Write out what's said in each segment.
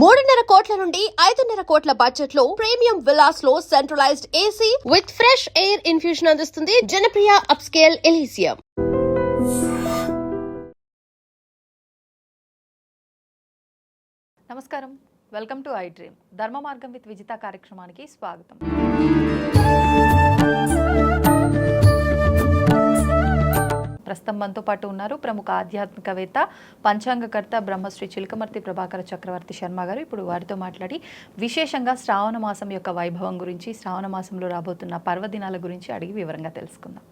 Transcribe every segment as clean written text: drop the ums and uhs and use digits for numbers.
3.5 కోట్ల నుండి 5.5 కోట్ల బడ్జెట్ లో ప్రీమియం విల్లాస్ లో centralised AC with fresh air infusion అందిస్తుంది జనప్రియ అప్స్కేల్ ఎలీసియం. నమస్కారం, వెల్కమ్ టు ఐ డ్రీమ్. ధర్మ మార్గం విత్ విజిత కార్యక్రమానికి స్వాగతం. ప్రస్తుతం మనతో పాటు ఉన్నారు ప్రముఖ ఆధ్యాత్మికవేత్త, పంచాంగకర్త బ్రహ్మశ్రీ చిలకమర్తి ప్రభాకర చక్రవర్తి శర్మ గారు. ఇప్పుడు వారితో మాట్లాడి విశేషంగా శ్రావణ మాసం యొక్క వైభవం గురించి, శ్రావణ మాసంలో రాబోతున్న పర్వదినాల గురించి అడిగి వివరంగా తెలుసుకుందాం.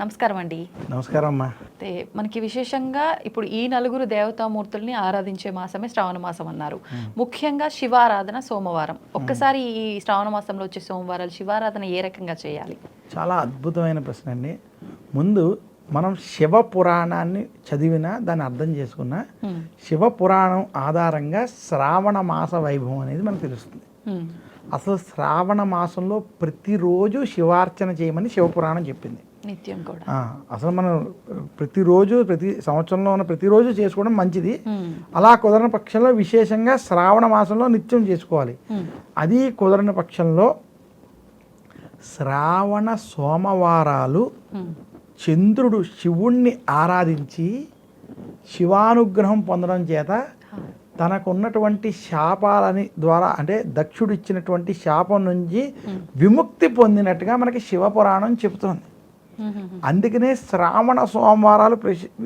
నమస్కారం అండి. నమస్కారం అమ్మా. అయితే మనకి విశేషంగా ఇప్పుడు ఈ నలుగురు దేవతామూర్తుల్ని ఆరాధించే మాసమే శ్రావణ మాసం అన్నారు. ముఖ్యంగా శివారాధన సోమవారం. ఒక్కసారి ఈ శ్రావణ మాసంలో వచ్చే సోమవారాలు శివారాధన ఏ రకంగా చేయాలి? చాలా అద్భుతమైన ప్రశ్న అండి. ముందు మనం శివ పురాణాన్ని చదివినా, దాన్ని అర్థం చేసుకున్నా, శివ పురాణం ఆధారంగా శ్రావణ మాస వైభవం అనేది మనకు తెలుస్తుంది. అసలు శ్రావణ మాసంలో ప్రతిరోజు శివార్చన చేయమని శివపురాణం చెప్పింది. నిత్యం కూడా అసలు మనం ప్రతిరోజు, ప్రతి సంవత్సరంలో ఉన్న ప్రతిరోజు చేసుకోవడం మంచిది. అలా కుదరని పక్షంలో విశేషంగా శ్రావణ మాసంలో నిత్యం చేసుకోవాలి. అది కుదరని పక్షంలో శ్రావణ సోమవారాలు చంద్రుడు శివుణ్ణి ఆరాధించి శివానుగ్రహం పొందడం చేత తనకున్నటువంటి శాపాలని ద్వారా, అంటే దక్షుడు ఇచ్చినటువంటి శాపం నుంచి విముక్తి పొందినట్టుగా మనకి శివపురాణం చెబుతోంది. అందుకనే శ్రావణ సోమవారాలు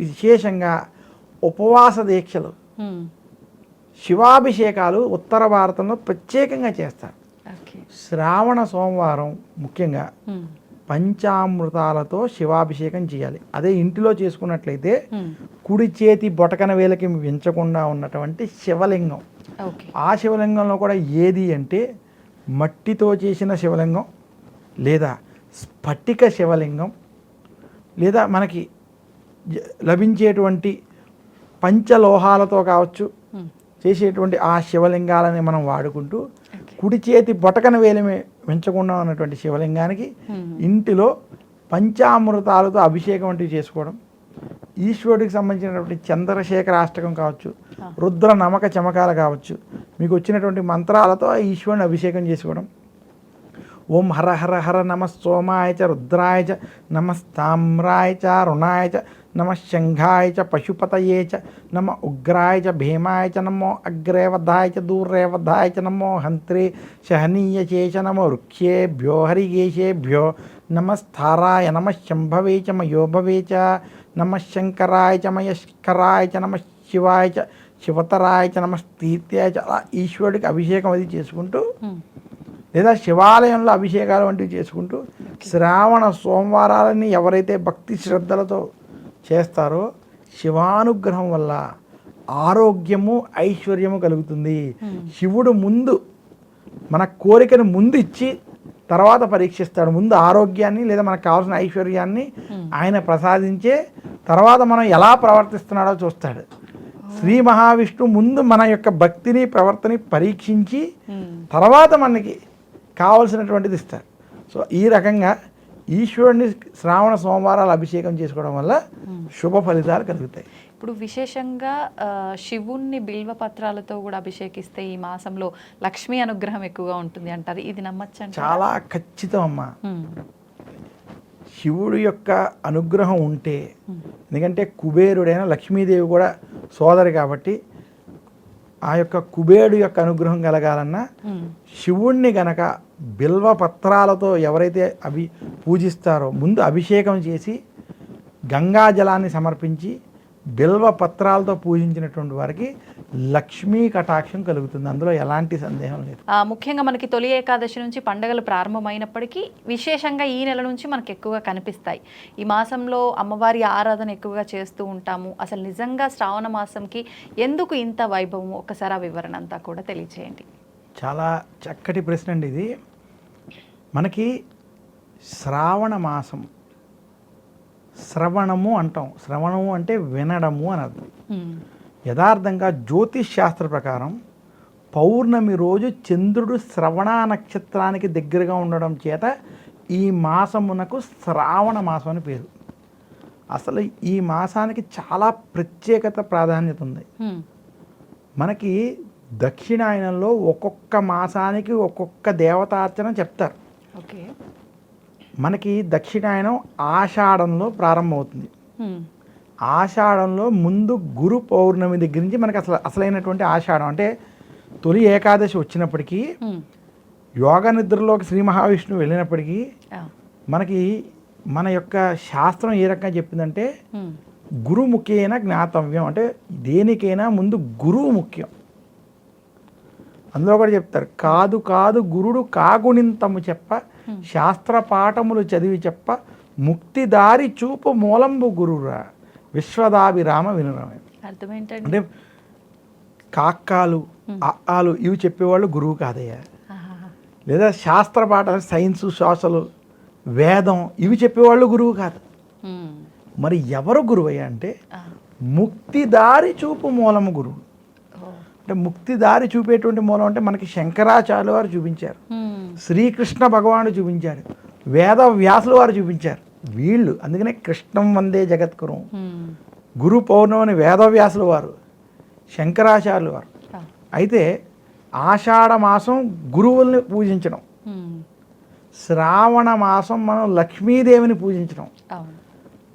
విశేషంగా ఉపవాస దీక్షలు, శివాభిషేకాలు ఉత్తర భారతంలో ప్రత్యేకంగా చేస్తారు. శ్రావణ సోమవారం ముఖ్యంగా పంచామృతాలతో శివాభిషేకం చేయాలి. అదే ఇంటిలో చేసుకున్నట్లయితే కుడి చేతి బొటకన వేలకి వించకుండా ఉన్నటువంటి శివలింగం, ఆ శివలింగంలో కూడా ఏది అంటే మట్టితో చేసిన శివలింగం, లేదా స్ఫటిక శివలింగం, లేదా మనకి లభించేటువంటి పంచలోహాలతో కావచ్చు చేసేటువంటి ఆ శివలింగాలని మనం వాడుకుంటూ కుడి చేతి బొటకన వేలమే పెంచకుండా ఉన్నటువంటి శివలింగానికి ఇంటిలో పంచామృతాలతో అభిషేకం వంటివి చేసుకోవడం, ఈశ్వరుడికి సంబంధించినటువంటి చంద్రశేఖర అష్టకం కావచ్చు, రుద్ర నమక చమకాలు కావచ్చు, మీకు వచ్చినటువంటి మంత్రాలతో ఈశ్వరుని అభిషేకం చేసుకోవడం. ఓం హర హర హర నమ సోమాయ చ రుద్రాయ చ నమస్తామ్రాయ చ రుణాయ చ నమ శంఘాయ చ పశుపతయే చ నమ ఉగ్రాయ చ భీమాయ చ నమో అగ్రేవధాయ చ దూర్రేవధాయ చ నమో హంత్రే శహనీయ చేచ నమో వృక్షేభ్యో హరిగేశేభ్యో నమస్థారాయ నమ శంభవే చ మయోభవే చ నమ శంకరాయ చ మయస్కరాయ చ నమ శివాయ చ శివతరాయ చ నమ తీర్థాయ చ. అలా ఈశ్వరుడికి అభిషేకం అది చేసుకుంటూ, లేదా శివాలయంలో అభిషేకాలు వంటివి చేసుకుంటూ శ్రావణ సోమవారాలని ఎవరైతే భక్తి శ్రద్ధలతో చేస్తారో శివానుగ్రహం వల్ల ఆరోగ్యము, ఐశ్వర్యము కలుగుతుంది. శివుడు ముందు మన కోరికను ముందు ఇచ్చి తర్వాత పరీక్షిస్తాడు. ముందు ఆరోగ్యాన్ని లేదా మనకు కావాల్సిన ఐశ్వర్యాన్ని ఆయన ప్రసాదించే తర్వాత మనం ఎలా ప్రవర్తిస్తున్నాడో చూస్తాడు. శ్రీ మహావిష్ణువు ముందు మన యొక్క భక్తిని, ప్రవర్తని పరీక్షించి తర్వాత మనకి కావలసినటువంటిది ఇస్తారు. సో ఈ రకంగా ఈశ్వరుని శ్రావణ సోమవారాలు అభిషేకం చేసుకోవడం వల్ల శుభ ఫలితాలు కలుగుతాయి. ఇప్పుడు విశేషంగా శివుణ్ణి బిల్వ పత్రాలతో కూడా అభిషేకిస్తే ఈ మాసంలో లక్ష్మీ అనుగ్రహం ఎక్కువగా ఉంటుంది అంటారు. ఇది నమ్మచ్చా? చాలా ఖచ్చితం అమ్మా. శివుడు యొక్క అనుగ్రహం ఉంటే, ఎందుకంటే కుబేరుడైన లక్ష్మీదేవి కూడా సోదరి కాబట్టి, ఆ యొక్క కుబేరుడు యొక్క అనుగ్రహం కలగాలన్నా శివుణ్ణి గనక బిల్వ పత్రాలతో ఎవరైతే పూజిస్తారో ముందు అభిషేకం చేసి గంగాజలాన్ని సమర్పించి బిల్వ పత్రాలతో పూజించినటువంటి వారికి లక్ష్మీ కటాక్షం కలుగుతుంది. అందులో ఎలాంటి సందేహం లేదు. ముఖ్యంగా మనకి తొలి ఏకాదశి నుంచి పండుగలు ప్రారంభమైనప్పటికీ విశేషంగా ఈ నెల నుంచి మనకు ఎక్కువగా కనిపిస్తాయి. ఈ మాసంలో అమ్మవారి ఆరాధన ఎక్కువగా చేస్తూ ఉంటాము. అసలు నిజంగా శ్రావణ మాసంకి ఎందుకు ఇంత వైభవం? ఒక్కసారి ఆ వివరణ అంతా కూడా తెలియచేయండి. చాలా చక్కటి ప్రశ్న అండి ఇది. మనకి శ్రావణ మాసం, శ్రవణము అంటాం. శ్రవణము అంటే వినడము అని అర్థం. యథార్థంగా జ్యోతిష్ శాస్త్ర ప్రకారం పౌర్ణమి రోజు చంద్రుడు శ్రవణ నక్షత్రానికి దగ్గరగా ఉండడం చేత ఈ మాసమునకు శ్రావణ మాసం అని పేరు. అసలు ఈ మాసానికి చాలా ప్రత్యేకత, ప్రాధాన్యత ఉంది. మనకి దక్షిణాయనంలో ఒక్కొక్క మాసానికి ఒక్కొక్క దేవతార్చన చెప్తారు. ఓకే. మనకి దక్షిణాయనం ఆషాఢంలో ప్రారంభమవుతుంది. ఆషాఢంలో ముందు గురు పౌర్ణమి దగ్గర నుంచి మనకి అసలైనటువంటి ఆషాఢం అంటే తొలి ఏకాదశి వచ్చినప్పటికీ, యోగ నిద్రలోకి శ్రీ మహావిష్ణువు వెళ్ళినప్పటికీ మనకి మన యొక్క శాస్త్రం ఏ రకంగా చెప్పిందంటే గురుముఖేన జ్ఞాతవ్యం, అంటే దేనికైనా ముందు గురువు ముఖ్యం. అందులో కూడా చెప్తారు, కాదు కాదు గురుడు కాగుణింతము చెప్ప, శాస్త్ర పాఠములు చదివి చెప్ప, ముక్తిదారి చూపు మూలంబు గురురా, విశ్వదాభిరామ వినురమే. అర్థం ఏంటంటే అంటే కాకాలు ఆలు ఇవి చెప్పేవాళ్ళు గురువు కాదయ్యా. లేదా శాస్త్ర పాఠాలు, సైన్సు, సోషల్, వేదం ఇవి చెప్పేవాళ్ళు గురువు కాదు. మరి ఎవరు గురువయ్యా అంటే ముక్తిదారి చూపు మూలము గురువు. అంటే ముక్తిదారి చూపేటువంటి మూలం అంటే మనకి శంకరాచార్యుల వారు చూపించారు, శ్రీకృష్ణ భగవానుడు చూపించారు, వేద వ్యాసులు వారు చూపించారు. వీళ్ళు అందుకనే కృష్ణం వందే జగద్గురు, గురు పౌర్ణమిని వేదవ్యాసులు వారు, శంకరాచార్యులు వారు. అయితే ఆషాఢ మాసం గురువుల్ని పూజించడం, శ్రావణ మాసం మనం లక్ష్మీదేవిని పూజించడం,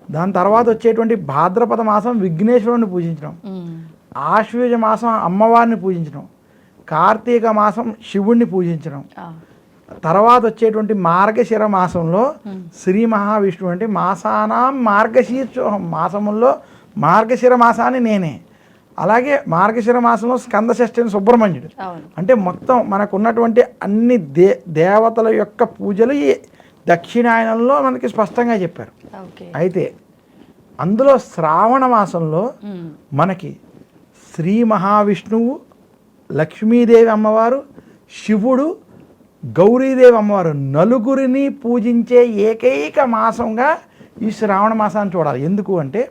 దాని తర్వాత వచ్చేటువంటి భాద్రపద మాసం విఘ్నేశ్వరుని పూజించడం, ఆశ్వయుజ మాసం అమ్మవారిని పూజించడం, కార్తీక మాసం శివుణ్ణి పూజించడం, తర్వాత వచ్చేటువంటి మార్గశిర మాసంలో శ్రీ మహావిష్ణువు అంటే మాసానాం మార్గశీర్షోహం, మాసముల్లో మార్గశిర మాసాన్ని నేనే. అలాగే మార్గశిర మాసంలో స్కందషష్ఠిని సుబ్రహ్మణ్యుడు. అంటే మొత్తం మనకు ఉన్నటువంటి అన్ని దేవతల యొక్క పూజలు ఈ దక్షిణాయనంలో మనకి స్పష్టంగా చెప్పారు. అయితే అందులో శ్రావణ మాసంలో మనకి శ్రీ మహావిష్ణువు, లక్ష్మీదేవి అమ్మవారు, శివుడు, గౌరీదేవి అమ్మవారు నలుగురిని పూజించే ఏకైక మాసంగా ఈ శ్రావణ మాసాన్ని చూడాలి. ఎందుకు అంటే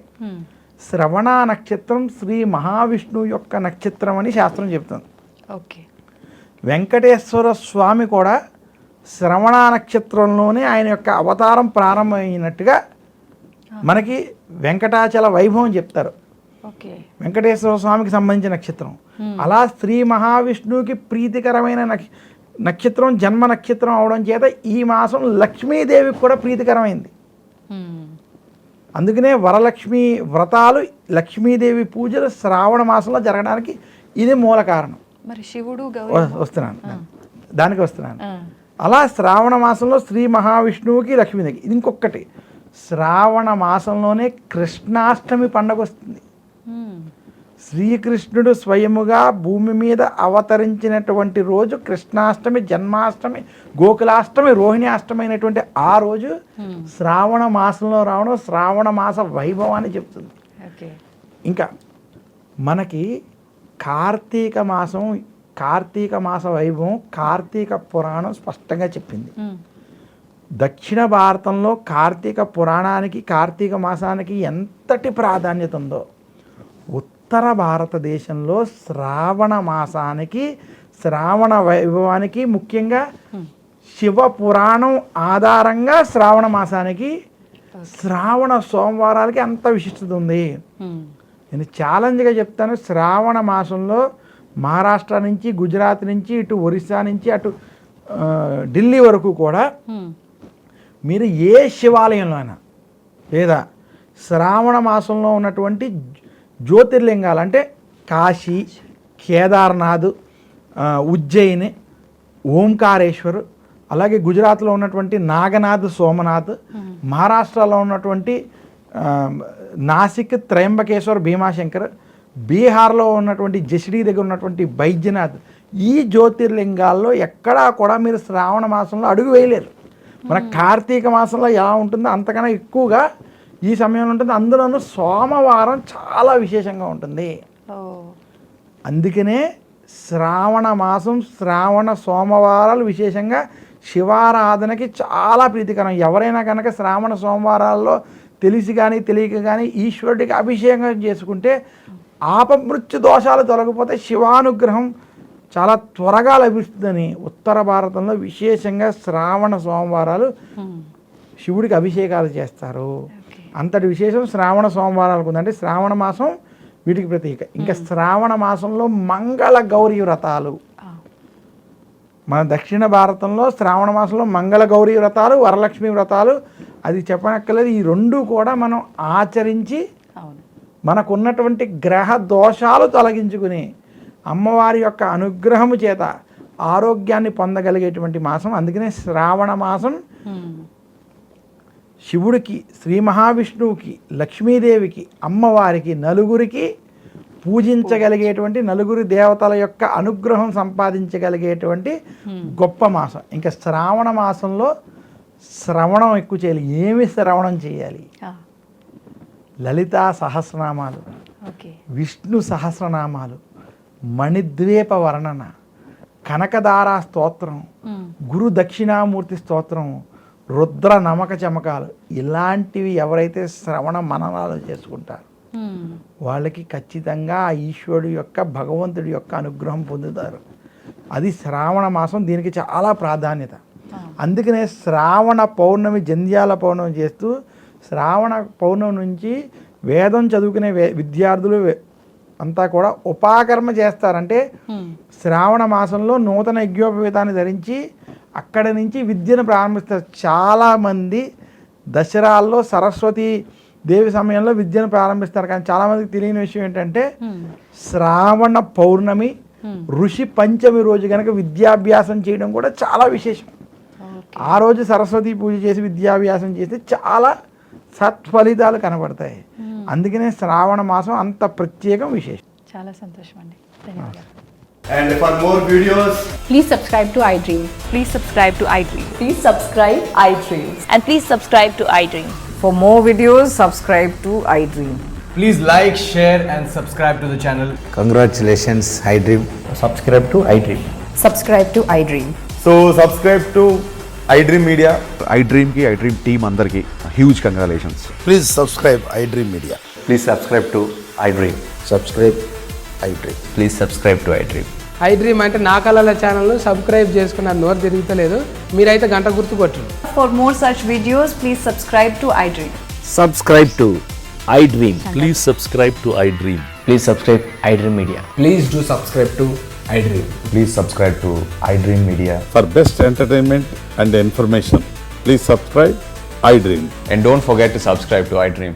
శ్రవణ నక్షత్రం శ్రీ మహావిష్ణువు యొక్క నక్షత్రం అని శాస్త్రం చెప్తుంది. ఓకే. వెంకటేశ్వర స్వామి కూడా శ్రవణ నక్షత్రంలోనే ఆయన యొక్క అవతారం ప్రారంభమైనట్టుగా మనకి వెంకటాచల వైభవం చెప్తారు. వెంకటేశ్వర స్వామికి సంబంధించిన నక్షత్రం. అలా శ్రీ మహావిష్ణువుకి ప్రీతికరమైన నక్షత్రం జన్మ నక్షత్రం అవడం చేత ఈ మాసం లక్ష్మీదేవికి కూడా ప్రీతికరమైంది. అందుకనే వరలక్ష్మి వ్రతాలు, లక్ష్మీదేవి పూజలు శ్రావణ మాసంలో జరగడానికి ఇది మూల కారణం. మరి శివుడు దానికి వస్తున్నాను. అలా శ్రావణ మాసంలో శ్రీ మహావిష్ణువుకి, లక్ష్మీదేవికి. ఇది ఇంకొకటి, శ్రావణ మాసంలోనే కృష్ణాష్టమి పండగ వస్తుంది. శ్రీకృష్ణుడు స్వయముగా భూమి మీద అవతరించినటువంటి రోజు కృష్ణాష్టమి, జన్మాష్టమి, గోకులాష్టమి, రోహిణి అష్టమి అయినటువంటి ఆ రోజు శ్రావణ మాసంలో రావడం శ్రావణ మాస వైభవాన్ని చెప్తుంది. ఇంకా మనకి కార్తీక మాస వైభవం కార్తీక పురాణం స్పష్టంగా చెప్పింది. దక్షిణ భారతంలో కార్తీక పురాణానికి, కార్తీక మాసానికి ఎంతటి ప్రాధాన్యత ఉందో, ఉత్తర భారతదేశంలో శ్రావణ మాసానికి, శ్రావణ వైభవానికి, ముఖ్యంగా శివ పురాణం ఆధారంగా శ్రావణ మాసానికి, శ్రావణ సోమవారాలకి అంత విశిష్టత ఉంది. నేను ఛాలెంజ్గా చెప్తాను, శ్రావణ మాసంలో మహారాష్ట్ర నుంచి, గుజరాత్ నుంచి, ఇటు ఒరిస్సా నుంచి, అటు ఢిల్లీ వరకు కూడా మీరు ఏ శివాలయంలో అయినా, లేదా శ్రావణ మాసంలో ఉన్నటువంటి జ్యోతిర్లింగాలు అంటే కాశీ, కేదార్నాథ్, ఉజ్జయిని, ఓంకారేశ్వర్, అలాగే గుజరాత్లో ఉన్నటువంటి నాగనాథ్, సోమనాథ్, మహారాష్ట్రలో ఉన్నటువంటి నాసిక్, త్రయంబకేశ్వర్, భీమాశంకర్, బీహార్లో ఉన్నటువంటి జసిడీ దగ్గర ఉన్నటువంటి బైద్యనాథ్, ఈ జ్యోతిర్లింగాల్లో ఎక్కడా కూడా మీరు శ్రావణ మాసంలో అడుగు వేయలేరు. మన కార్తీక మాసంలో ఎలా ఉంటుందో అంతకన్నా ఎక్కువగా ఈ సమయంలో ఉంటుంది. అందులోనూ సోమవారం చాలా విశేషంగా ఉంటుంది. అందుకనే శ్రావణ మాసం, శ్రావణ సోమవారాలు విశేషంగా శివారాధనకి చాలా ప్రీతికరం. ఎవరైనా కనుక శ్రావణ సోమవారాల్లో తెలిసి కానీ తెలియక కానీ ఈశ్వరుడికి అభిషేకం చేసుకుంటే ఆపమృత్యు దోషాలు తొలగిపోతే శివానుగ్రహం చాలా త్వరగా లభిస్తుందని ఉత్తర భారతంలో విశేషంగా శ్రావణ సోమవారాలు శివుడికి అభిషేకాలు చేస్తారు. అంతటి విశేషం శ్రావణ సోమవారాలకు ఉంది. అంటే శ్రావణ మాసం వీటికి ప్రతీక. ఇంకా శ్రావణ మాసంలో మంగళ గౌరీ వ్రతాలు. మన దక్షిణ భారతంలో శ్రావణ మాసంలో మంగళ గౌరీ వ్రతాలు, వరలక్ష్మి వ్రతాలు, అది చెప్పనక్కర్లేదు. ఈ రెండు కూడా మనం ఆచరించి మనకున్నటువంటి గ్రహ దోషాలు తొలగించుకుని అమ్మవారి యొక్క అనుగ్రహము చేత ఆరోగ్యాన్ని పొందగలిగేటువంటి మాసం. అందుకనే శ్రావణ మాసం శివుడికి, శ్రీ మహావిష్ణువుకి, లక్ష్మీదేవికి, అమ్మవారికి, నలుగురికి పూజించగలిగేటువంటి, నలుగురి దేవతల యొక్క అనుగ్రహం సంపాదించగలిగేటువంటి గొప్ప మాసం. ఇంకా శ్రావణ మాసంలో శ్రవణం ఎక్కువ చేయాలి. ఏమి శ్రవణం చేయాలి? లలితా సహస్రనామాలు, విష్ణు సహస్రనామాలు, మణిద్వీప వర్ణన, కనకదారా స్తోత్రం, గురు దక్షిణామూర్తి స్తోత్రం, రుద్ర నమక చమకాలు, ఇలాంటివి ఎవరైతే శ్రవణ మననాలు చేసుకుంటారో వాళ్ళకి ఖచ్చితంగా ఆ ఈశ్వరుడు యొక్క, భగవంతుడి యొక్క అనుగ్రహం పొందుతారు. అది శ్రావణ మాసం, దీనికి చాలా ప్రాధాన్యత. అందుకనే శ్రావణ పౌర్ణమి, జంధ్యాల పౌర్ణమి చేస్తూ శ్రావణ పౌర్ణమి నుంచి వేదం చదువుకునే విద్యార్థులు అంతా కూడా ఉపాకర్మ చేస్తారంటే శ్రావణ మాసంలో నూతన యజ్ఞోపవీతాన్ని ధరించి అక్కడి నుంచి విద్యను ప్రారంభిస్తారు. చాలామంది దసరాల్లో సరస్వతి దేవి సమయంలో విద్యను ప్రారంభిస్తారు. కానీ చాలామందికి తెలియని విషయం ఏంటంటే శ్రావణ పౌర్ణమి ఋషి పంచమి రోజు కనుక విద్యాభ్యాసం చేయడం కూడా చాలా విశేషం. ఆ రోజు సరస్వతి పూజ చేసి విద్యాభ్యాసం చేస్తే చాలా సత్ఫలితాలు కనబడతాయి. అందుకనే శ్రావణ మాసం అంత ప్రత్యేకం, విశేషం. చాలా సంతోషం అండి, ధన్యవాదాలు. And for more videos, Please subscribe to iDream. Please subscribe to iDream. Please subscribe iDream. And please subscribe to iDream. For more videos, subscribe to iDream. please like, share and subscribe to the channel. Congratulations, iDream. Subscribe to iDream. Subscribe to iDream. So subscribe to iDream Media. iDream ki iDream team andarki huge congratulations. Please subscribe iDream Media. Please subscribe to iDream. Subscribe iDream. Please subscribe to iDream. iDream అంటే నా కళల ఛానల్ను subscribe చేసుకున్నారు, నోరు తిరుగుతలేదు. మీరైతే గంట గుర్తు కొట్టండి. For more such videos, please subscribe to iDream. Subscribe to iDream. Please subscribe to iDream. Please subscribe iDream Media. Please do subscribe to iDream. Please subscribe to iDream Media. For best entertainment and information, please subscribe iDream. And don't forget to subscribe to iDream.